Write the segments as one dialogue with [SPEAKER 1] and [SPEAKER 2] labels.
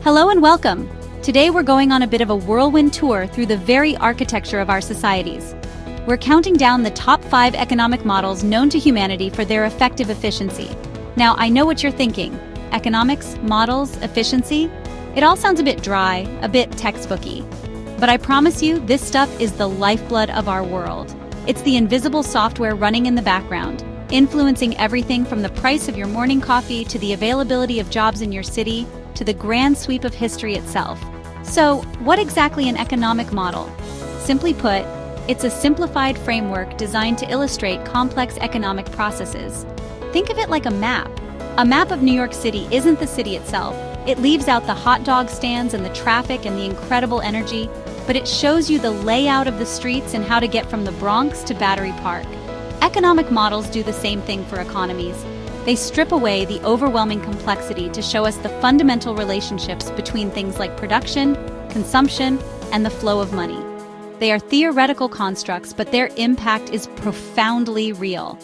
[SPEAKER 1] Hello and welcome! Today we're going on a bit of a whirlwind tour through the very architecture of our societies. We're counting down the top 5 economic models known to humanity for their effective efficiency. Now, I know what you're thinking. Economics, models, efficiency? It all sounds a bit dry, a bit textbooky. But I promise you, this stuff is the lifeblood of our world. It's the invisible software running in the background, influencing everything from the price of your morning coffee to the availability of jobs in your city, to the grand sweep of history itself. So, what exactly an economic model? Simply put, it's a simplified framework designed to illustrate complex economic processes. Think of it like a map. A map of New York City isn't the city itself. It leaves out the hot dog stands and the traffic and the incredible energy, but it shows you the layout of the streets and how to get from the Bronx to Battery Park. Economic models do the same thing for economies. They strip away the overwhelming complexity to show us the fundamental relationships between things like production, consumption, and the flow of money. They are theoretical constructs, but their impact is profoundly real.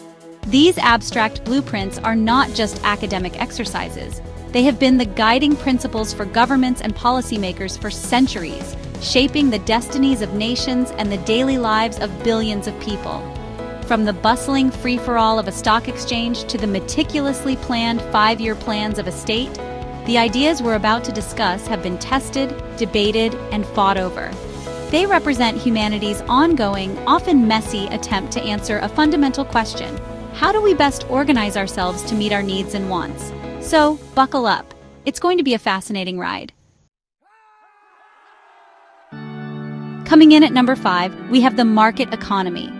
[SPEAKER 1] These abstract blueprints are not just academic exercises. They have been the guiding principles for governments and policymakers for centuries, shaping the destinies of nations and the daily lives of billions of people. From the bustling free-for-all of a stock exchange to the meticulously planned 5-year plans of a state, the ideas we're about to discuss have been tested, debated, and fought over. They represent humanity's ongoing, often messy attempt to answer a fundamental question: how do we best organize ourselves to meet our needs and wants? So, buckle up. It's going to be a fascinating ride. Coming in at number 5, we have the market economy.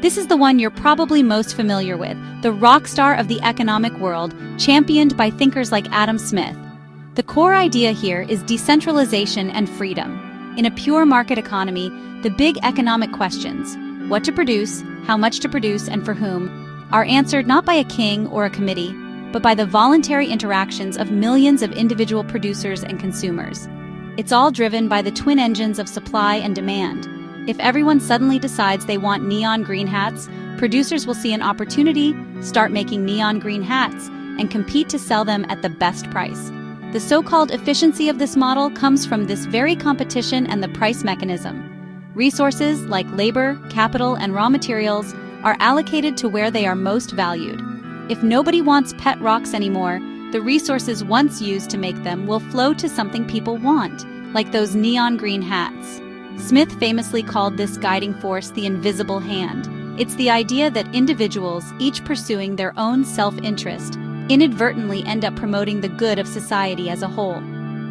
[SPEAKER 1] This is the one you're probably most familiar with, the rock star of the economic world, championed by thinkers like Adam Smith. The core idea here is decentralization and freedom. In a pure market economy, the big economic questions, what to produce, how much to produce, and for whom, are answered not by a king or a committee, but by the voluntary interactions of millions of individual producers and consumers. It's all driven by the twin engines of supply and demand. If everyone suddenly decides they want neon green hats, producers will see an opportunity, start making neon green hats, and compete to sell them at the best price. The so-called efficiency of this model comes from this very competition and the price mechanism. Resources like labor, capital, and raw materials are allocated to where they are most valued. If nobody wants pet rocks anymore, the resources once used to make them will flow to something people want, like those neon green hats. Smith famously called this guiding force the invisible hand. It's the idea that individuals, each pursuing their own self-interest, inadvertently end up promoting the good of society as a whole.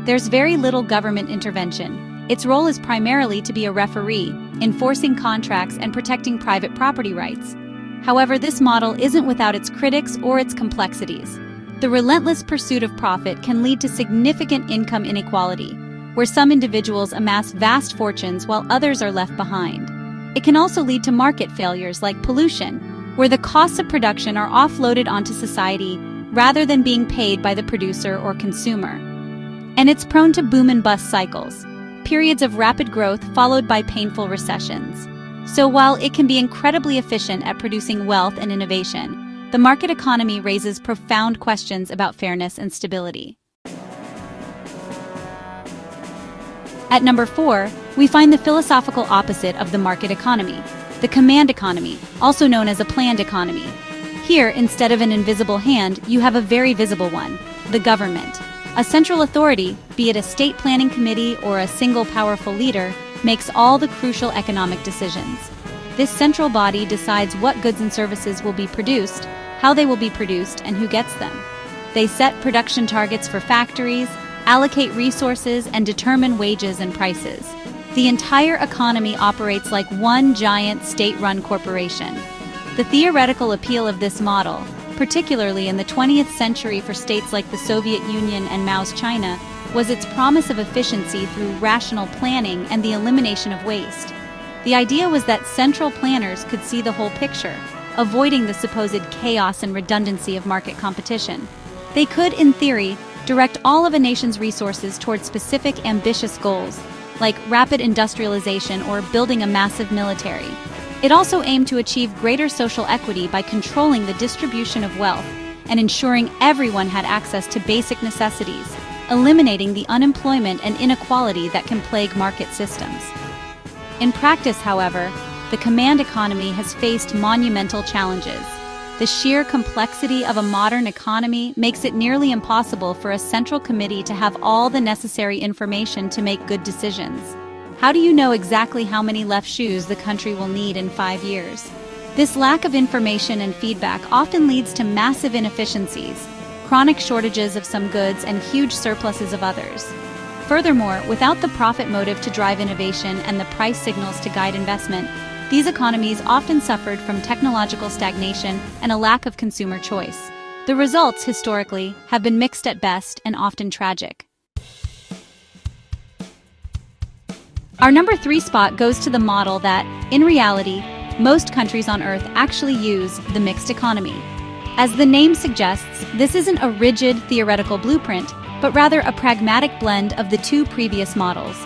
[SPEAKER 1] There's very little government intervention. Its role is primarily to be a referee, enforcing contracts and protecting private property rights. However, this model isn't without its critics or its complexities. The relentless pursuit of profit can lead to significant income inequality, where some individuals amass vast fortunes while others are left behind. It can also lead to market failures like pollution, where the costs of production are offloaded onto society rather than being paid by the producer or consumer. And it's prone to boom and bust cycles, periods of rapid growth followed by painful recessions. So while it can be incredibly efficient at producing wealth and innovation, the market economy raises profound questions about fairness and stability. At number 4, we find the philosophical opposite of the market economy, the command economy, also known as a planned economy. Here, instead of an invisible hand, you have a very visible one, the government. A central authority, be it a state planning committee or a single powerful leader, makes all the crucial economic decisions. This central body decides what goods and services will be produced, how they will be produced, and who gets them. They set production targets for factories, allocate resources, and determine wages and prices. The entire economy operates like one giant state-run corporation. The theoretical appeal of this model, particularly in the 20th century for states like the Soviet Union and Mao's China, was its promise of efficiency through rational planning and the elimination of waste. The idea was that central planners could see the whole picture, avoiding the supposed chaos and redundancy of market competition. They could, in theory, direct all of a nation's resources toward specific ambitious goals, like rapid industrialization or building a massive military. It also aimed to achieve greater social equity by controlling the distribution of wealth and ensuring everyone had access to basic necessities, eliminating the unemployment and inequality that can plague market systems. In practice, however, the command economy has faced monumental challenges. The sheer complexity of a modern economy makes it nearly impossible for a central committee to have all the necessary information to make good decisions. How do you know exactly how many left shoes the country will need in 5 years? This lack of information and feedback often leads to massive inefficiencies, chronic shortages of some goods, and huge surpluses of others. Furthermore, without the profit motive to drive innovation and the price signals to guide investment, these economies often suffered from technological stagnation and a lack of consumer choice. The results, historically, have been mixed at best and often tragic. Our number 3 spot goes to the model that, in reality, most countries on Earth actually use: the mixed economy. As the name suggests, this isn't a rigid, theoretical blueprint, but rather a pragmatic blend of the two previous models.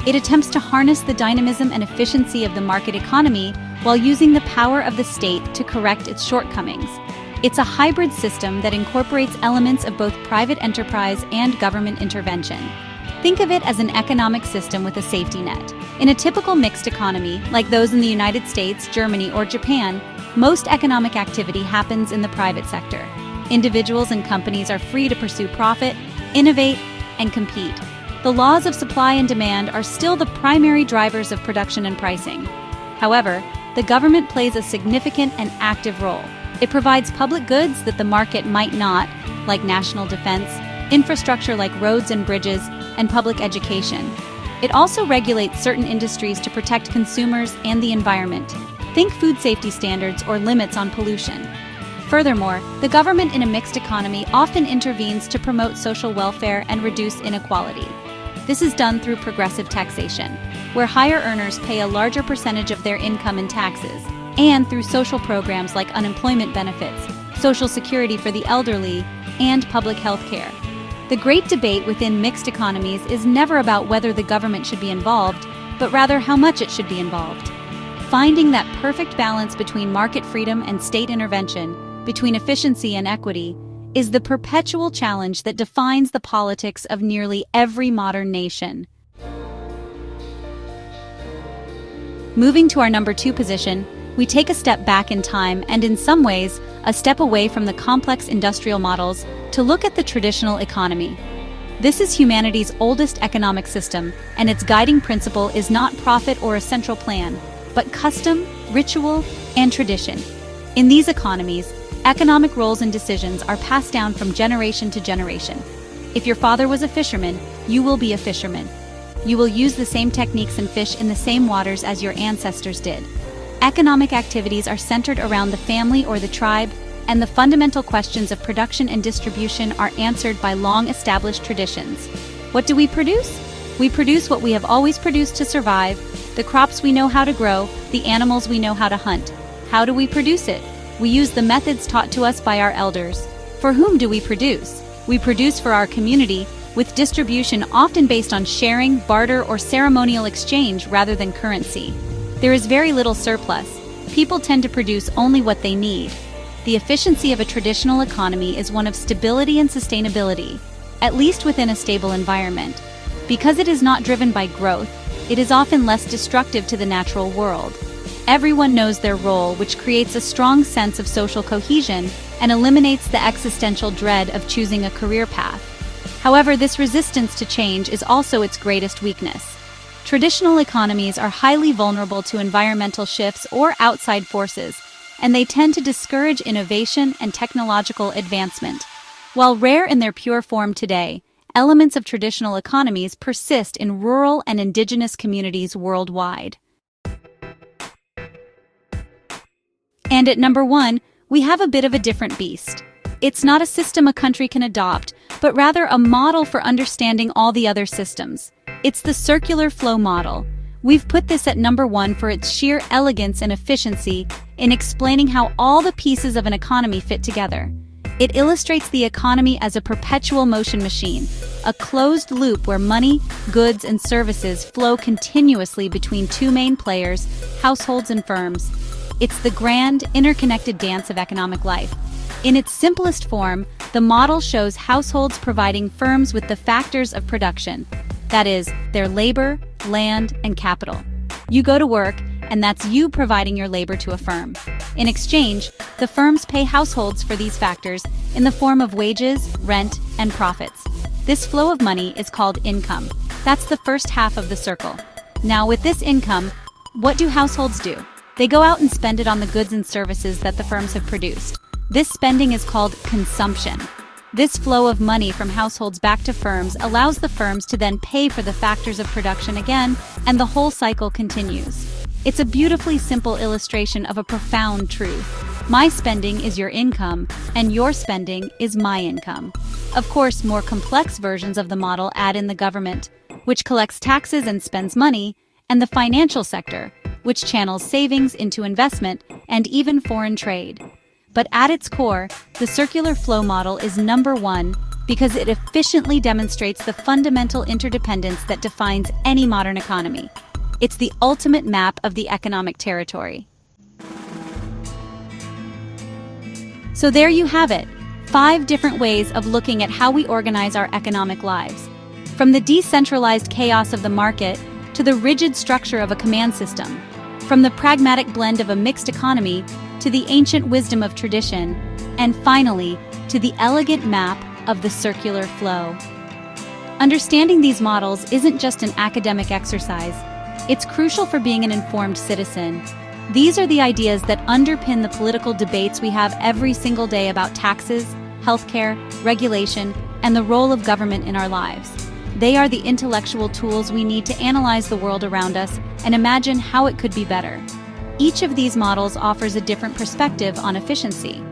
[SPEAKER 1] It attempts to harness the dynamism and efficiency of the market economy while using the power of the state to correct its shortcomings. It's a hybrid system that incorporates elements of both private enterprise and government intervention. Think of it as an economic system with a safety net. In a typical mixed economy, like those in the United States, Germany, or Japan, most economic activity happens in the private sector. Individuals and companies are free to pursue profit, innovate, and compete. The laws of supply and demand are still the primary drivers of production and pricing. However, the government plays a significant and active role. It provides public goods that the market might not, like national defense, infrastructure like roads and bridges, and public education. It also regulates certain industries to protect consumers and the environment. Think food safety standards or limits on pollution. Furthermore, the government in a mixed economy often intervenes to promote social welfare and reduce inequality. This is done through progressive taxation, where higher earners pay a larger percentage of their income in taxes, and through social programs like unemployment benefits, social security for the elderly, and public health care. The great debate within mixed economies is never about whether the government should be involved, but rather how much it should be involved. Finding that perfect balance between market freedom and state intervention, between efficiency and equity, is the perpetual challenge that defines the politics of nearly every modern nation. Moving to our number 2 position, we take a step back in time and, in some ways, a step away from the complex industrial models to look at the traditional economy. This is humanity's oldest economic system, and its guiding principle is not profit or a central plan, but custom, ritual, and tradition. In these economies, economic roles and decisions are passed down from generation to generation. If your father was a fisherman, you will be a fisherman. You will use the same techniques and fish in the same waters as your ancestors did. Economic activities are centered around the family or the tribe, and the fundamental questions of production and distribution are answered by long-established traditions. What do we produce? We produce what we have always produced to survive, the crops we know how to grow, the animals we know how to hunt. How do we produce it? We use the methods taught to us by our elders. For whom do we produce? We produce for our community, with distribution often based on sharing, barter, or ceremonial exchange rather than currency. There is very little surplus. People tend to produce only what they need. The efficiency of a traditional economy is one of stability and sustainability, at least within a stable environment. Because it is not driven by growth, it is often less destructive to the natural world. Everyone knows their role, which creates a strong sense of social cohesion and eliminates the existential dread of choosing a career path. However, this resistance to change is also its greatest weakness. Traditional economies are highly vulnerable to environmental shifts or outside forces, and they tend to discourage innovation and technological advancement. While rare in their pure form today, elements of traditional economies persist in rural and indigenous communities worldwide. And at number 1, we have a bit of a different beast. It's not a system a country can adopt, but rather a model for understanding all the other systems. It's the circular flow model. We've put this at number 1 for its sheer elegance and efficiency in explaining how all the pieces of an economy fit together. It illustrates the economy as a perpetual motion machine, a closed loop where money, goods, and services flow continuously between two main players, households and firms. It's the grand, interconnected dance of economic life. In its simplest form, the model shows households providing firms with the factors of production, that is, their labor, land, and capital. You go to work, and that's you providing your labor to a firm. In exchange, the firms pay households for these factors in the form of wages, rent, and profits. This flow of money is called income. That's the first half of the circle. Now, with this income, what do households do? They go out and spend it on the goods and services that the firms have produced. This spending is called consumption. This flow of money from households back to firms allows the firms to then pay for the factors of production again, and the whole cycle continues. It's a beautifully simple illustration of a profound truth. My spending is your income, and your spending is my income. Of course, more complex versions of the model add in the government, which collects taxes and spends money, and the financial sector, which channels savings into investment and even foreign trade. But at its core, the circular flow model is number one because it efficiently demonstrates the fundamental interdependence that defines any modern economy. It's the ultimate map of the economic territory. So there you have it, 5 different ways of looking at how we organize our economic lives. From the decentralized chaos of the market to the rigid structure of a command system, from the pragmatic blend of a mixed economy to the ancient wisdom of tradition, and finally, to the elegant map of the circular flow. Understanding these models isn't just an academic exercise, it's crucial for being an informed citizen. These are the ideas that underpin the political debates we have every single day about taxes, healthcare, regulation, and the role of government in our lives. They are the intellectual tools we need to analyze the world around us and imagine how it could be better. Each of these models offers a different perspective on efficiency.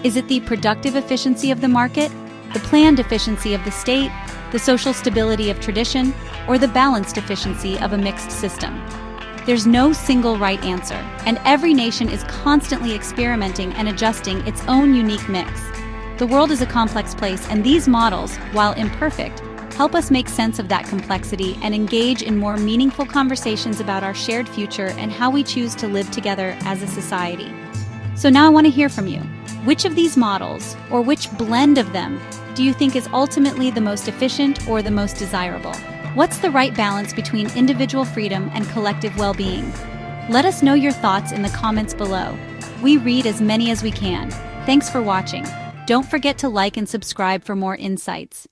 [SPEAKER 1] Is it the productive efficiency of the market, the planned efficiency of the state, the social stability of tradition, or the balanced efficiency of a mixed system? There's no single right answer, and every nation is constantly experimenting and adjusting its own unique mix. The world is a complex place, and these models, while imperfect, help us make sense of that complexity and engage in more meaningful conversations about our shared future and how we choose to live together as a society. So now I want to hear from you. Which of these models, or which blend of them, do you think is ultimately the most efficient or the most desirable? What's the right balance between individual freedom and collective well-being? Let us know your thoughts in the comments below. We read as many as we can. Thanks for watching. Don't forget to like and subscribe for more insights.